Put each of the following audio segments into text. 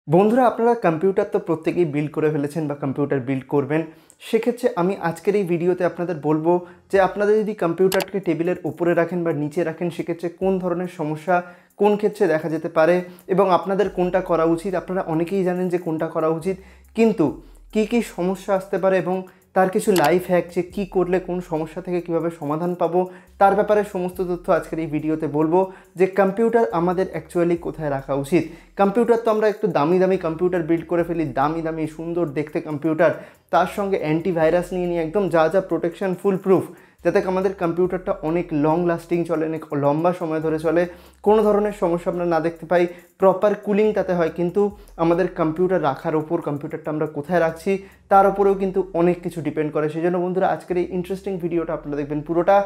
বন্ধুরা আপনারা কম্পিউটার তো প্রত্যেকেই বিল্ড করে ফেলেছেন বা কম্পিউটার বিল্ড করবেন। সেক্ষেত্রে আমি আজকের এই ভিডিওতে আপনাদের বলবো যে আপনারা যদি কম্পিউটারকে টেবিলের উপরে রাখেন বা নিচে রাখেন সেক্ষেত্রে কোন ধরনের সমস্যা কোন ক্ষেত্রে দেখা যেতে পারে এবং আপনাদের কোনটা করা উচিত। আপনারা অনেকেই জানেন যে কোনটা করা উচিত, কিন্তু কি সমস্যা আসতে পারে এবং তার কিছু লাইফ হ্যাক যে কী করলে কোন সমস্যা থেকে কিভাবে সমাধান পাবো তার ব্যাপারে সমস্ত তথ্য আজকের এই ভিডিওতে বলবো। যে কম্পিউটার আমাদের অ্যাকচুয়ালি কোথায় রাখা উচিত। কম্পিউটার তো আমরা একটু দামি কম্পিউটার বিল্ড করে ফেলি, দামি সুন্দর দেখতে কম্পিউটার, তার সঙ্গে অ্যান্টিভাইরাস নিয়ে একদম যা প্রোটেকশন ফুল প্রুফ, যাতে আমাদের কম্পিউটারটা অনেক লং লাস্টিং চলে, অনেক লম্বা সময় ধরে চলে, কোনো ধরনের সমস্যা আমরা না দেখতে পাই, প্রপার কুলিং তাতে হয়। কিন্তু আমাদের কম্পিউটার রাখার ওপর, কম্পিউটারটা আমরা কোথায় রাখছি তার উপরেও কিন্তু অনেক কিছু ডিপেন্ড করে। সেই জন্য বন্ধুরা আজকের এই ইন্টারেস্টিং ভিডিওটা আপনারা দেখবেন পুরোটা।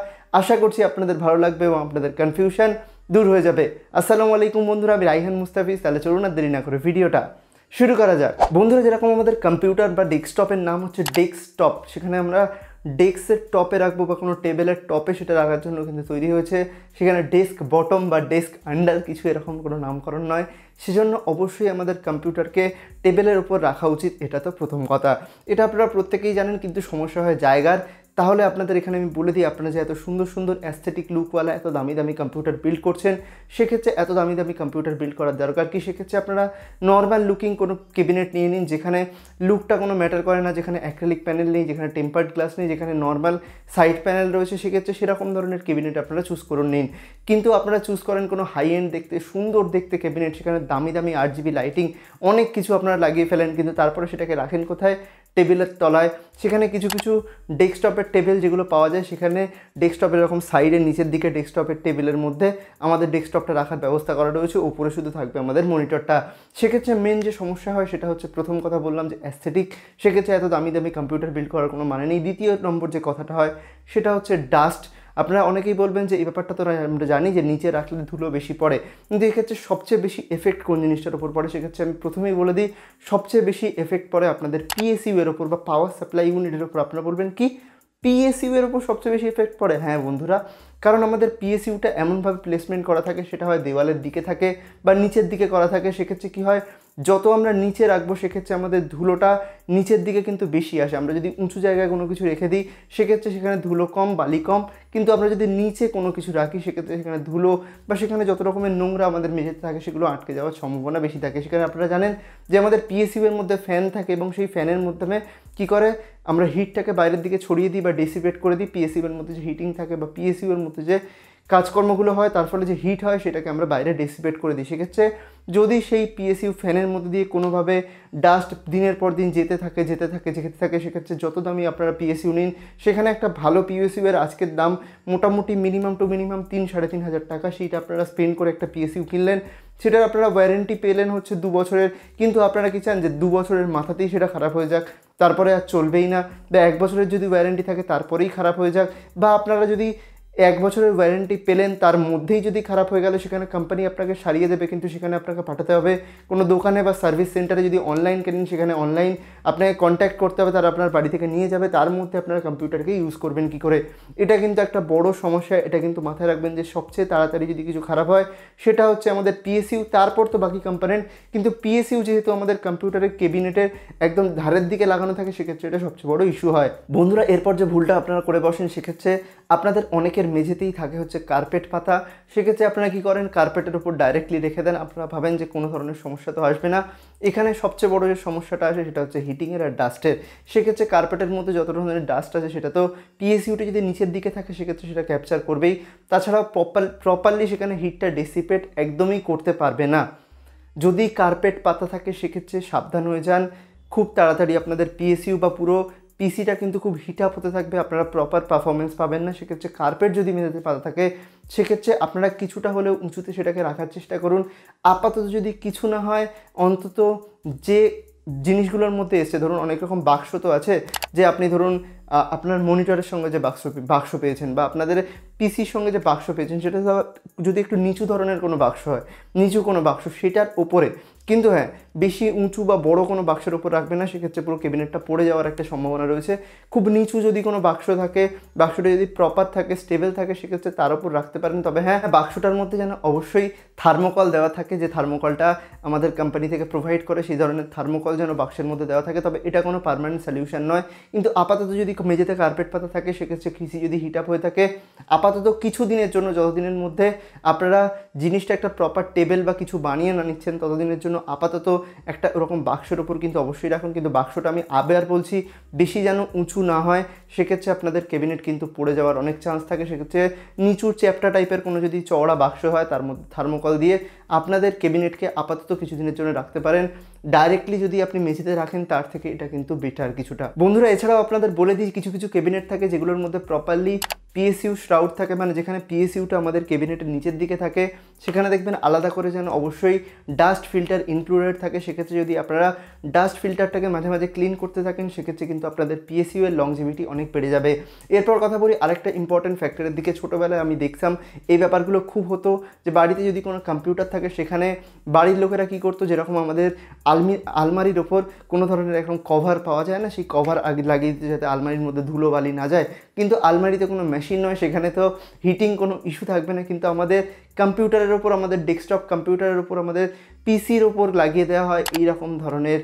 আশা করছি আপনাদের ভালো লাগবে এবং আপনাদের কনফিউশন দূর হয়ে যাবে। আসসালামু আলাইকুম বন্ধুরা, আমি রাইহান মুস্তাফিজ। তাহলে চলুন আর দেরি না করে ভিডিওটা শুরু করা যাক। বন্ধুরা যেরকম আমাদের কম্পিউটার বা ডেস্কটপের নাম হচ্ছে ডেস্কটপ, সেখানে আমরা ডেস্কের টপে রাখবো বা কোনো টেবিলের টপে সেটা রাখার জন্য কিন্তু তৈরি হয়েছে। সেখানে ডেস্ক বটম বা ডেস্ক আন্ডার কিছু এরকম কোনো নামকরণ নয়। সেজন্য অবশ্যই আমাদের কম্পিউটারকে টেবিলের উপর রাখা উচিত, এটা তো প্রথম কথা। এটা আপনারা প্রত্যেকেই জানেন, কিন্তু সমস্যা হয় জায়গার। তাহলে আপনাদের এখানে আমি বলে দিই, আপনারা যে এত সুন্দর অ্যাস্থেটিক লুকওয়ালা এত দামি কম্পিউটার বিল্ড করছেন, সেক্ষেত্রে এত দামি কম্পিউটার বিল্ড করার দরকার কি? সেক্ষেত্রে আপনারা নর্মাল লুকিং কোনো ক্যাবিনেট নিয়ে নিন, যেখানে লুকটা কোনো ম্যাটার করে না, যেখানে অ্যাক্রিলিক প্যানেল নেই, যেখানে টেম্পার্ড গ্লাস নেই, যেখানে নর্মাল সাইড প্যানেল রয়েছে। সেক্ষেত্রে সেরকম ধরনের ক্যাবিনেট আপনারা চুজ করুন নিন। কিন্তু আপনারা চুজ করেন কোনো হাই এন্ড দেখতে সুন্দর দেখতে ক্যাবিনেট, সেখানে দামি RGB লাইটিং অনেক কিছু আপনারা লাগিয়ে ফেলেন, কিন্তু তারপরে সেটাকে রাখেন কোথায়? টেবিলের তলায়। সেখানে কিছু ডেস্কটপের টেবিল যেগুলো পাওয়া যায়, সেখানে ডেস্কটপের এরকম সাইডে নিচের দিকে ডেস্কটপের টেবিলের মধ্যে আমাদের ডেস্কটপটা রাখার ব্যবস্থা করা রয়েছে, উপরে শুধু থাকবে আমাদের মনিটরটা। সেক্ষেত্রে মেন যে সমস্যা হয় সেটা হচ্ছে, প্রথম কথা বললাম যে অ্যাস্থেটিক, সেক্ষেত্রে এত দামি কম্পিউটার বিল্ড করার কোনো মানে নেই। দ্বিতীয় নম্বর যে কথাটা হয় সেটা হচ্ছে ডাস্ট। আপনারা অনেকেই বলবেন যে এই ব্যাপারটা তো আমরা জানি যে নিচে রাখলে ধুলো বেশি পড়ে, কিন্তু এক্ষেত্রে সবচেয়ে বেশি এফেক্ট কোন জিনিসটার উপর পড়ে? সেক্ষেত্রে আমি প্রথমেই বলে দিই, সবচেয়ে বেশি এফেক্ট পড়ে আপনাদের PSU এর ওপর বা পাওয়ার সাপ্লাই ইউনিটের ওপর। আপনারা বলবেন কি PSU এর ওপর সবচেয়ে বেশি এফেক্ট পড়ে? হ্যাঁ বন্ধুরা, কারণ আমাদের PSUটা এমনভাবে প্লেসমেন্ট করা থাকে, সেটা হয় দেওয়ালের দিকে থাকে বা নিচের দিকে করা থাকে। সেক্ষেত্রে কী হয়, যত আমরা নিচে রাখবো সেক্ষেত্রে আমাদের ধুলোটা নিচের দিকে কিন্তু বেশি আসে। আমরা যদি উঁচু জায়গায় কোনো কিছু রেখে দিই সেক্ষেত্রে সেখানে ধুলো কম, বালি কম, কিন্তু আমরা যদি নিচে কোনো কিছু রাখি সেক্ষেত্রে সেখানে ধুলো বা সেখানে যত রকমের নোংরা আমাদের মেঝেতে থাকে সেগুলো আটকে যাওয়ার সম্ভাবনা বেশি থাকে। সেখানে আপনারা জানেন যে আমাদের PSU এর মধ্যে ফ্যান থাকে এবং সেই ফ্যানের মাধ্যমে কী করে আমরা হিটটাকে বাইরের দিকে ছড়িয়ে দিই বা ডিসিপেট করে দিই। PSU এর মধ্যে যে হিটিং থাকে বা PSU এর মধ্যে যে কাজকর্মগুলো হয় তার ফলে যে হিট হয় সেটাকে আমরা বাইরে ডিসিপেট করে দিই। সেক্ষেত্রে যদি সেই PSU ফ্যানের মধ্যে দিয়ে কোনোভাবে ডাস্ট দিনের পর দিন যেতে থাকে, সেক্ষেত্রে যত দামি আপনারা PSU নিন, সেখানে একটা ভালো PSU এর আজকের দাম মোটামুটি মিনিমাম 3,000-3,500 টাকা। সেইটা আপনারা স্পেন্ড করে একটা PSU কিনলেন, সেটার আপনারা ওয়ারেন্টি পেলেন হচ্ছে 2 বছরের, কিন্তু আপনারা কি চান যে 2 বছরের মাথাতেই সেটা খারাপ হয়ে যাক, তারপরে আর চলবেই না? বা 1 বছরের যদি ওয়ারেন্টি থাকে তারপরেই খারাপ হয়ে যাক? বা আপনারা যদি 1 বছরের ওয়ারেন্টি পেলেন, তার মধ্যেই যদি খারাপ হয়ে গেল, সেখানে কোম্পানি আপনাকে সারিয়ে দেবে, কিন্তু সেখানে আপনাকে পাঠাতে হবে কোনো দোকানে বা সার্ভিস সেন্টারে। যদি অনলাইন কেনেন সেখানে অনলাইন আপনাকে কন্ট্যাক্ট করতে হবে, তারা আপনার বাড়ি থেকে নিয়ে যাবে। তার মধ্যে আপনারা কম্পিউটারকে ইউজ করবেন কী করে? এটা কিন্তু একটা বড় সমস্যা। এটা কিন্তু মাথায় রাখবেন যে সবচেয়ে তাড়াতাড়ি যদি কিছু খারাপ হয় সেটা হচ্ছে আমাদের PSU, তারপর তো বাকি কম্পোনেন্ট। কিন্তু PSU যেহেতু আমাদের কম্পিউটারের ক্যাবিনেটের একদম ধারের দিকে লাগানো থাকে, সেক্ষেত্রে এটা সবচেয়ে বড় ইস্যু হয়। বন্ধুরা এরপর যে ভুলটা আপনারা করে বসেন, সেক্ষেত্রে আপনাদের অনেকের মেঝেতেই থাকে হচ্ছে কার্পেট পাতা। সেক্ষেত্রে আপনারা কী করেন, কার্পেটের উপর ডাইরেক্টলি রেখে দেন। আপনারা ভাবেন যে কোনো ধরনের সমস্যা তো আসবে না। এখানে সবচেয়ে বড় যে সমস্যাটা আসে সেটা হচ্ছে হিটিংয়ের আর ডাস্টের। সেক্ষেত্রে কার্পেটের মধ্যে যত ধরনের ডাস্ট আছে সেটা তো PSUটা যদি নিচের দিকে থাকে সেক্ষেত্রে সেটা ক্যাপচার করবেই। তাছাড়াও প্রপারলি সেখানে হিটটা ডিসিপেট একদমই করতে পারবে না। যদি কার্পেট পাতা থাকে সেক্ষেত্রে সাবধান হয়ে যান, খুব তাড়াতাড়ি আপনাদের PSU বা পুরো PCটা কিন্তু খুব হিট আপ হতে থাকবে, আপনারা প্রপার পারফরমেন্স পাবেন না। সেক্ষেত্রে কার্পেট যদি মেঝেতে পাতা থাকে সেক্ষেত্রে আপনারা কিছুটা হলেও উঁচুতে সেটাকে রাখার চেষ্টা করুন। আপাতত যদি কিছু না হয়, অন্তত যে জিনিসগুলোর মধ্যে এসে, ধরুন অনেক রকম বাক্স তো আছে, যে আপনি ধরুন আপনার মনিটরের সঙ্গে যে বাক্স পেয়েছেন বা আপনাদের PCর সঙ্গে যে বাক্স পেয়েছেন, সেটা যদি একটু নিচু ধরনের কোনো বাক্স হয়, নিচু কোনো বাক্স, সেটার ওপরে কিন্তু হ্যাঁ, বেশি উঁচু বা বড় কোনো বাক্সের ওপর রাখবেন না, সেক্ষেত্রে পুরো ক্যাবিনেটটা পড়ে যাওয়ার একটা সম্ভাবনা রয়েছে। খুব নিচু যদি কোনো বাক্স থাকে, বাক্সটা যদি প্রপার থাকে, স্টেবল থাকে, সেক্ষেত্রে তার উপর রাখতে পারেন। তবে হ্যাঁ, বাক্সটার মধ্যে যেন অবশ্যই থার্মোকল দেওয়া থাকে, যে থার্মোকলটা আমাদের কোম্পানি থেকে প্রোভাইড করে, সেই ধরনের থার্মোকল যেন বাক্সের মধ্যে দেওয়া থাকে। তবে এটা কোনো পার্মানেন্ট সলিউশন নয়, কিন্তু আপাতত যদি মেঝেতে কার্পেট পাতা থাকে, সেক্ষেত্রে পিসি যদি হিট আপ হয়ে থাকে, আপাতত কিছু দিনের জন্য, যতদিনের মধ্যে আপনারা জিনিসটা একটা প্রপার টেবিল বা কিছু বানিয়ে না নিচ্ছেন, ততদিনের জন্য আপাতত একটা ওরকম বাক্সের ওপর কিন্তু অবশ্যই রাখুন। কিন্তু বাক্সটা আমি আবার বলছি, বেশি যেন উঁচু না হয়, সেক্ষেত্রে আপনাদের ক্যাবিনেট কিন্তু পড়ে যাওয়ার অনেক চান্স থাকে। সেক্ষেত্রে নিচু চ্যাপ্টা টাইপের কোনো যদি চওড়া বাক্স হয়, তার মধ্যে থার্মোকল দিয়ে আপনাদের ক্যাবিনেটকে আপাতত কিছুদিনের জন্য রাখতে পারেন। ডাইরেক্টলি যদি আপনি মেঝেতে রাখেন, তার থেকে এটা কিন্তু বেটার কিছুটা। বন্ধুরা, এছাড়াও আপনাদের বলে দিই, কিছু কিছু ক্যাবিনেট থাকে যেগুলোর মধ্যে প্রপারলি পিএসইউ শ্রাউড থাকে, মানে যেখানে পিএসইউটা আমাদের ক্যাবিনেটের নিচের দিকে থাকে, সেখানে দেখবেন আলাদা করে যেন অবশ্যই ডাস্ট ফিল্টার ইনক্লুডেড থাকে। সেক্ষেত্রে যদি আপনারা ডাস্ট ফিল্টারটাকে মাঝে মাঝে ক্লিন করতে থাকেন, সেক্ষেত্রে কিন্তু আপনাদের পিএসইউ এর লংজিভিটি অনেক বেড়ে যাবে। এরপর কথা বলি আরেকটা ইম্পর্টেন্ট ফ্যাক্টরের দিকে। ছোটোবেলায় আমি দেখতাম এই ব্যাপারগুলো খুব হতো, যে বাড়িতে যদি কোনো কম্পিউটার থাকে, সেখানে বাড়ির লোকেরা কী করতো, যেরকম আমাদের আলমারির ওপর কোনো ধরনের এরকম কভার পাওয়া যায় না, সেই কভার আগে লাগিয়ে দিতে, যাতে আলমারির মধ্যে ধুলো বালি না যায়। কিন্তু আলমারিতে কোনো মেশিন নয়, সেখানে তো হিটিং কোনো ইস্যু থাকবে না, কিন্তু আমাদের কম্পিউটারের ওপর, আমাদের ডেস্কটপ কম্পিউটারের ওপর, আমাদের পিসির ওপর লাগিয়ে দেওয়া হয় এইরকম ধরনের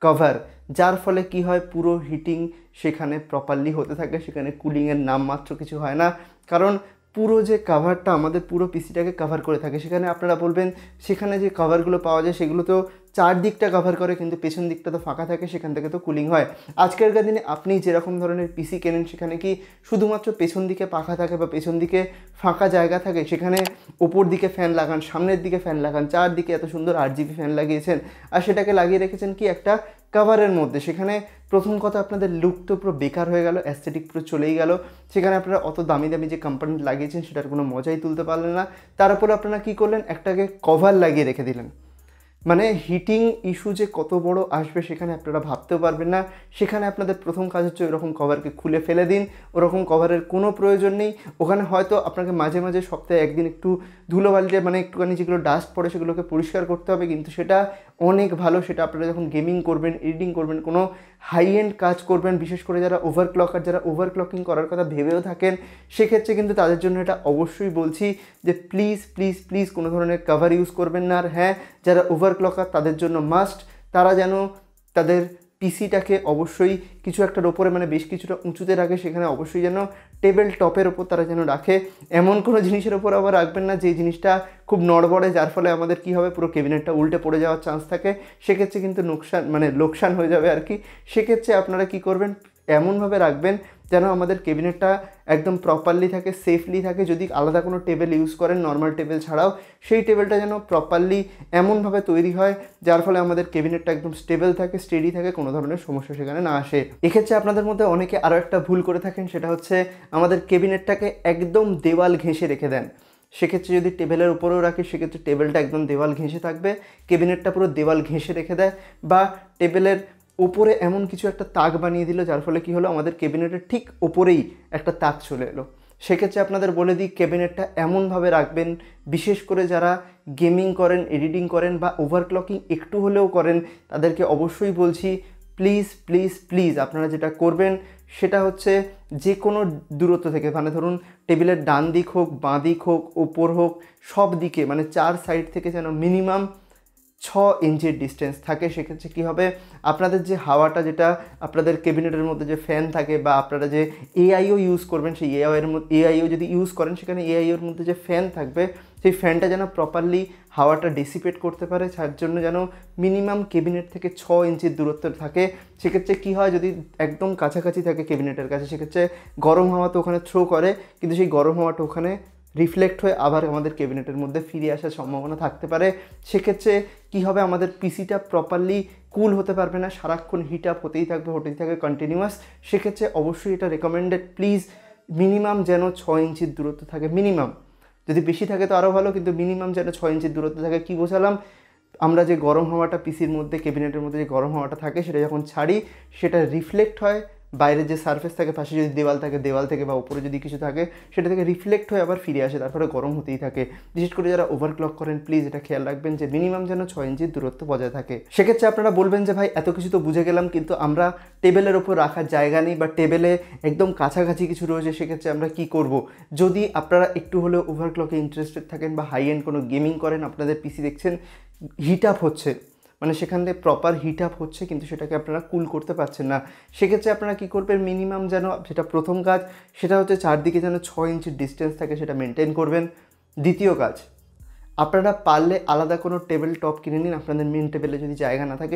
কভার, যার ফলে কি হয়, পুরো হিটিং সেখানে প্রপারলি হতে থাকে, সেখানে কুলিংয়ের নামমাত্র কিছু হয় না। কারণ পুরো যে কাভারটা আমাদের পুরো পিসিটাকে কভার করে থাকে, সেখানে আপনারা বলবেন সেখানে যে কভারগুলো পাওয়া যায়, সেগুলো তো চারদিকটা কভার করে, কিন্তু পেছন দিকটা তো ফাঁকা থাকে, সেখান থেকে তো কুলিং হয়। আজকালকার দিনে আপনি যেরকম ধরনের পিসি কেনেন, সেখানে কি শুধুমাত্র পেছন দিকে পাখা থাকে বা পেছন দিকে ফাঁকা জায়গা থাকে, সেখানে ওপর দিকে ফ্যান লাগান, সামনের দিকে ফ্যান লাগান, চারদিকে এত সুন্দর আরজিবি ফ্যান লাগিয়েছেন, আর সেটাকে লাগিয়ে রেখেছেন কি একটা কভারের মধ্যে। সেখানে প্রথম কথা, আপনাদের লুক তো পুরো বেকার হয়ে গেল, অ্যাস্থেটিক পুরো চলেই গেল। সেখানে আপনারা অত দামি দামি যে কোম্পানি লাগিয়েছেন, সেটার কোনো মজাই তুলতে পারলেন না। তার উপরে আপনারা কী করলেন, একটাকে কভার লাগিয়ে রেখে দিলেন। মানে হিটিং ইস্যু যে কত বড় আসবে, সেখানে আপনারা ভাবতেও পারবেন না। সেখানে আপনাদের প্রথম কাজ হচ্ছে ওরকম কভারকে খুলে ফেলে দিন, ওরকম কভারের কোনো প্রয়োজন নেই। ওখানে হয়তো আপনাকে মাঝে মাঝে সপ্তাহে একদিন একটু ধুলোবালিতে, মানে একটুখানি যেগুলো ডাস্ট পড়ে, সেগুলোকে পরিষ্কার করতে হবে, কিন্তু সেটা অনেক ভালো। সেটা আপনারা যখন গেমিং করবেন, এডিটিং করবেন, কোনো হাই এন্ড কাজ করবেন, বিশেষ করে যারা ওভারক্লকার, যারা ওভারক্লকিং করার কথা ভেবেও থাকেন, সেক্ষেত্রে কিন্তু তাদের জন্য এটা অবশ্যই বলছি যে প্লিজ প্লিজ প্লিজ কোনো ধরনের কভার ইউজ করবেন না। আর হ্যাঁ, যারা ওভারক্লকার তাদের জন্য মাস্ট, তারা যেন তাদের পিসিটাকে অবশ্যই কিছু একটার ওপরে, মানে বেশ কিছুটা উঁচুতে রাখে, সেখানে অবশ্যই যেন টেবিল টপের ওপর তারা যেন রাখে। এমন কোনো জিনিসের ওপর আবার রাখবেন না যে জিনিসটা খুব নড়বড়ে, যার ফলে আমাদের কী হবে, পুরো ক্যাবিনেটটা উল্টে পড়ে যাওয়ার চান্স থাকে। সেক্ষেত্রে কিন্তু লোকসান হয়ে যাবে আর কি। সেক্ষেত্রে আপনারা কী করবেন, এমনভাবে রাখবেন যেন আমাদের ক্যাবিনেটটা একদম প্রপারলি থাকে, সেফলি থাকে। যদি আলাদা কোনো টেবিল ইউজ করেন, নর্মাল টেবিল ছাড়াও, সেই টেবিলটা যেন প্রপারলি এমনভাবে তৈরি হয়, যার ফলে আমাদের ক্যাবিনেটটা একদম স্টেবল থাকে, স্টেডি থাকে, কোনো ধরনের সমস্যা সেখানে না আসে। এক্ষেত্রে আপনাদের মধ্যে অনেকে আরও একটা ভুল করে থাকেন, সেটা হচ্ছে আমাদের ক্যাবিনেটটাকে একদম দেওয়াল ঘেঁষে রেখে দেন। সেক্ষেত্রে যদি টেবিলের উপরেও রাখি, সেক্ষেত্রে টেবিলটা একদম দেওয়াল ঘেঁষে থাকবে, ক্যাবিনেটটা পুরো দেওয়াল ঘেঁষে রেখে দেয়, বা টেবিলের ওপরে এমন কিছু একটা তাক বানিয়ে দিল, যার ফলে কী হলো, আমাদের ক্যাবিনেটের ঠিক ওপরেই একটা তাক চলে এলো। সেক্ষেত্রে আপনাদের বলে দিই, ক্যাবিনেটটা এমনভাবে রাখবেন, বিশেষ করে যারা গেমিং করেন, এডিটিং করেন বা ওভারক্লকিং একটু হলেও করেন, তাদেরকে অবশ্যই বলছি প্লিজ প্লিজ প্লিজ আপনারা যেটা করবেন, সেটা হচ্ছে যে কোনো দূরত্ব থেকে, মানে ধরুন টেবিলের ডান দিক হোক, বাঁ দিক হোক, ওপর হোক, সব দিকে, মানে চার সাইড থেকে যেন মিনিমাম 6 ইঞ্চির ডিস্টেন্স থাকে। সেক্ষেত্রে কী হবে, আপনাদের যে হাওয়াটা, যেটা আপনাদের ক্যাবিনেটের মধ্যে যে ফ্যান থাকে, বা আপনারা যে এআইও ইউজ করবেন, সেই এআইও যদি ইউজ করেন, সেখানে এআইওর মধ্যে যে ফ্যান থাকবে, সেই ফ্যানটা যেন প্রপারলি হাওয়াটা ডিসিপেট করতে পারে, তার জন্য যেন মিনিমাম ক্যাবিনেট থেকে 6 ইঞ্চির দূরত্ব থাকে। সেক্ষেত্রে কী হয়, যদি একদম কাছাকাছি থাকে ক্যাবিনেটের কাছে, সেক্ষেত্রে গরম হাওয়া তো ওখানে থ্রো করে, কিন্তু সেই গরম হাওয়াটা ওখানে রিফ্লেক্ট হয়ে আবার আমাদের ক্যাবিনেটের মধ্যে ফিরে আসার সম্ভাবনা থাকতে পারে। সেক্ষেত্রে কী হবে, আমাদের পিসিটা প্রপারলি কুল হতে পারবে না, সারাক্ষণ হিট আপ হতেই থাকবে কন্টিনিউয়াস। সেক্ষেত্রে অবশ্যই এটা রেকমেন্ডেড, প্লিজ মিনিমাম যেন 6 ইঞ্চির দূরত্ব থাকে, মিনিমাম। যদি বেশি থাকে তো আরও ভালো, কিন্তু মিনিমাম যেন 6 ইঞ্চির দূরত্ব থাকে। কী বোঝালাম, আমরা যে গরম হাওয়াটা পিসির মধ্যে, ক্যাবিনেটের মধ্যে যে গরম হাওয়াটা থাকে, সেটা যখন ছাড়ি, সেটা রিফ্লেক্ট হয় বাইরের যে সারফেস থাকে, পাশে যদি দেওয়াল থাকে, দেওয়াল থেকে বা উপরে যদি কিছু থাকে সেটা থেকে রিফ্লেক্ট হয়ে আবার ফিরে আসে, তারপরে গরম হতেই থাকে। বিশেষ করে যারা ওভারক্লক করেন প্লিজ এটা খেয়াল রাখবেন যে মিনিমাম যেন 6 ইঞ্চির দূরত্ব বজায় থাকে। সেক্ষেত্রে আপনারা বলবেন যে ভাই এত কিছু তো বুঝে গেলাম, কিন্তু আমরা টেবিলের ওপর রাখার জায়গা নেই বা টেবিলে একদম কাছাকাছি কিছু রয়েছে, সেক্ষেত্রে আমরা কি করব? যদি আপনারা একটু হলেও ওভারক্লকে ইন্টারেস্টেড থাকেন বা হাই এন্ড কোনো গেমিং করেন, আপনাদের পিসি দেখছেন হিট আপ হচ্ছে, মানে সেখান থেকে প্রপার হিট আপ হচ্ছে কিন্তু সেটাকে আপনারা কুল করতে পারছেন না, সেক্ষেত্রে আপনারা কী করবেন? মিনিমাম যেন, সেটা প্রথম কাজ, সেটা হচ্ছে চারদিকে যেন 6 ইঞ্চির ডিস্টেন্স থাকে সেটা মেনটেন করবেন। দ্বিতীয় কাজ, আপনারা পারলে আলাদা কোনো টেবিল টপ কিনে নিন, আপনাদের মেন টেবিলে যদি জায়গা না থাকে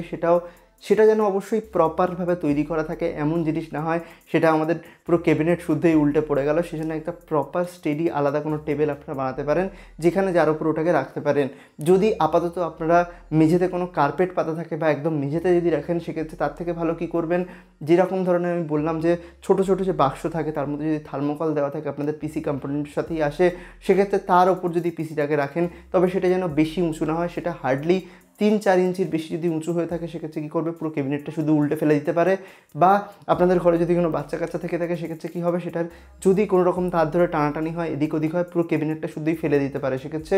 সেটা যেন অবশ্যই প্রপারভাবে তৈরি করা থাকে, এমন জিনিস না হয় সেটা আমাদের পুরো ক্যাবিনেট শুদ্ধই উল্টে পড়ে গেল। সেজন্য একটা প্রপার স্টেডি আলাদা কোনো টেবিল আপনারা বানাতে পারেন যেখানে যার উপর ওটাকে রাখতে পারেন। যদি আপাতত আপনারা মেঝেতে কোনো কার্পেট পাতা থাকে বা একদম মেঝেতে যদি রাখেন, সেক্ষেত্রে তার থেকে ভালো কী করবেন, যেরকম ধরনের আমি বললাম যে ছোটো ছোটো যে বাক্স থাকে তার মধ্যে যদি থার্মোকল দেওয়া থাকে, আপনাদের পিসি কম্পোনেন্টের সাথেই আসে, সেক্ষেত্রে তার ওপর যদি পিসিটাকে রাখেন তবে সেটা যেন বেশি উঁচু না হয়, সেটা হার্ডলি 3-4 ইঞ্চির বেশি যদি উঁচু হয়ে থাকে সেক্ষেত্রে কী করবে, পুরো ক্যাবিনেটটা শুধু উল্টে ফেলে দিতে পারে। বা আপনাদের ঘরে যদি কোনো বাচ্চা কাচ্চা থেকে থাকে সেক্ষেত্রে কী হবে, সেটার যদি কোনো রকম তার ধরে টানাটানি হয়, এদিক ওদিক হয়, পুরো ক্যাবিনেটটা শুধুই ফেলে দিতে পারে। সেক্ষেত্রে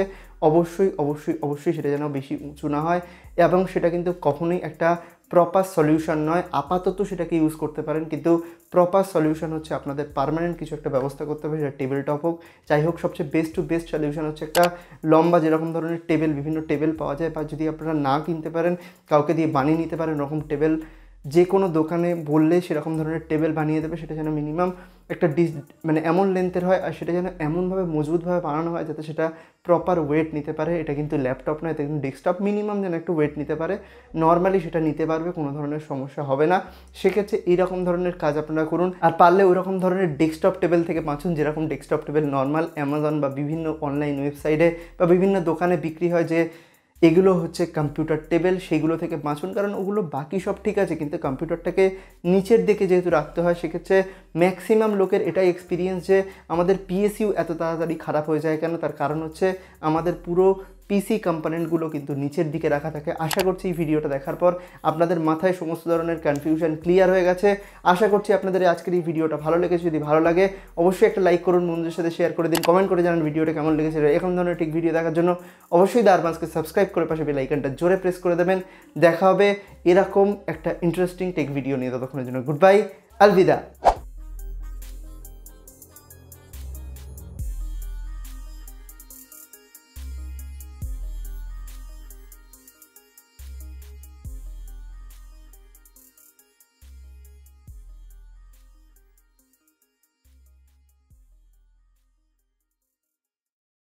অবশ্যই অবশ্যই অবশ্যই সেটা যেন বেশি উঁচু না হয়, এবং সেটা কিন্তু কখনোই একটা প্রপার সলিউশন নয়। আপাতত সেটাকে ইউজ করতে পারেন, কিন্তু প্রপার সলিউশন হচ্ছে আপনাদের পার্মানেন্ট কিছু একটা ব্যবস্থা করতে হবে, সেটা টেবিল টপ হোক যাই হোক। সবচেয়ে বেস্ট টু বেস্ট সলিউশন হচ্ছে একটা লম্বা যেরকম ধরনের টেবিল, বিভিন্ন টেবিল পাওয়া যায়, বা যদি আপনারা না কিনতে পারেন কাউকে দিয়ে বানিয়ে নিতে পারেন ওরকম টেবিল, যে কোনো দোকানে বললে সেরকম ধরনের টেবিল বানিয়ে দেবে। সেটা যেন মিনিমাম একটা মানে এমন লেন্থের হয়, আর সেটা যেন এমনভাবে মজবুতভাবে বানানো হয় যাতে সেটা প্রপার ওয়েট নিতে পারে। এটা কিন্তু ল্যাপটপ নয়, এটা কিন্তু ডেস্কটপ, মিনিমাম যেন একটু ওয়েট নিতে পারে। নর্মালি সেটা নিতে পারবে, কোনো ধরনের সমস্যা হবে না। সেক্ষেত্রে এইরকম ধরনের কাজ আপনারা করুন, আর পারলে ওইরকম ধরনের ডেস্কটপ টেবিল থেকে বাঁচুন যেরকম ডেস্কটপ টেবিল নর্মাল অ্যামাজন বা বিভিন্ন অনলাইন ওয়েবসাইটে বা বিভিন্ন দোকানে বিক্রি হয়, যে এগুলো হচ্ছে কম্পিউটার টেবিল, সেগুলো থেকে বাঁচুন। কারণ ওগুলো বাকি সব ঠিক আছে, কিন্তু কম্পিউটারটাকে নিচের দিকে যেহেতু রাখতে হয়, সেক্ষেত্রে ম্যাক্সিমাম লোকের এটাই এক্সপিরিয়েন্স যে আমাদের পিএসইউ এত তাড়াতাড়ি খারাপ হয়ে যায় কেন, তার কারণ হচ্ছে আমাদের পুরো পিসি কম্পোনেন্টগুলো কিন্তু নিচের দিকে রাখা থাকে। আশা করছি এই ভিডিওটা দেখার পর আপনাদের মাথায় সমস্ত ধরনের কনফিউশন ক্লিয়ার হয়ে গেছে। আশা করছি আপনাদের আজকের এই ভিডিওটা ভালো লেগেছে। যদি ভালো লাগে অবশ্যই একটা লাইক করুন, বন্ধুদের সাথে শেয়ার করে দিন, কমেন্ট করে জানান ভিডিওটা কেমন লেগেছে। এরকম ধরনের ঠিক ভিডিও দেখার জন্য অবশ্যই দ্য আরবান্সকে সাবস্ক্রাইব করে পাশে বেল আইকনটা জোরে প্রেস করে দেবেন। দেখা হবে এরকম একটা ইন্টারেস্টিং টেক ভিডিও নিয়ে, ততক্ষণের জন্য গুড বাই, আলবিদা।